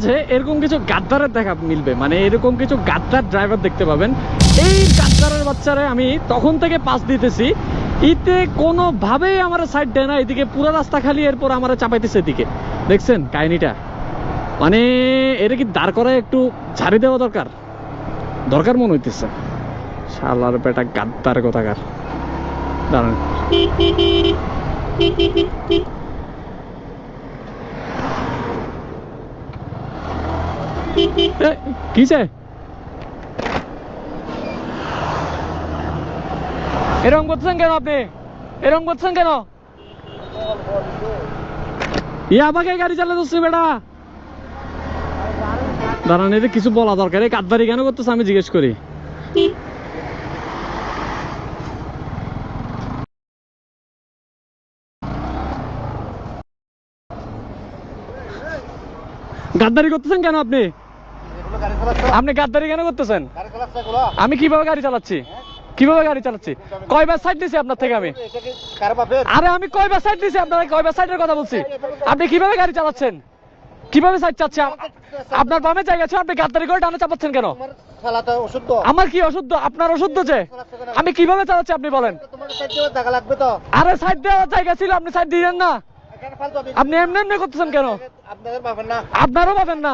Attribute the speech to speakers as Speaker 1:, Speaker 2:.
Speaker 1: যে এরকম কিছু গাদ্দারের দেখা মিলবে, মানে এরকম কিছু গাদ্দার ড্রাইভার দেখতে পাবেন। এই গাদ্দারের বাচ্চারে আমি তখন থেকে পাস দিতেছি, ইতে কোনোভাবেই আমার সাইড দেয় না, এদিকে পুরো রাস্তা খালি, এরপর আমার চাপাইতেছে এদিকে। দেখছেন কাহিনীটা? মানে এটা কি দাঁড় করায় একটু ঝাড়ি দেওয়া দরকার দরকার মনে হইতেছে। শালার বেটা গাদ্দার কোথাকার। দাঁড়ান, কিসে এরকম করছেন কেন আপনি? এরকম করছেন কেন? আমাকে গাড়ি চালাতে বেটা। দাঁড়ান, এদের কিছু বলা দরকার। এই গাদ্দারি কেন করতেছে আমি জিজ্ঞেস করি। গাদ্দারি করতেছেন কেন আপনি? আপনি গাদ্দারি কেন করতেছেন? আমি কিভাবে গাড়ি চালাচ্ছি? কিভাবে গাড়ি চালাচ্ছি? কয়বার সাইড দিছি আপনার থেকে আমি? আরে আমি কয়বার সাইড দিছি আপনার? কয়বার সাইডের কথা বলছি? আপনি কিভাবে গাড়ি চালাচ্ছেন? কিভাবে সাইড চাচ্ছে? আপনার বামে জায়গা আছে, আপনি গাদ্দারি করে টানে চাপাচ্ছেন কেন? আমার কি অশুদ্ধ? আপনার অশুদ্ধ যে আমি কিভাবে চালাচ্ছি আপনি বলেন? আরে সাইড দেওয়ার জায়গা ছিল, আপনি সাইড দিলেন না। আপনি এমনি এমনি করতেছেন কেন? আপনারও পাবেন না।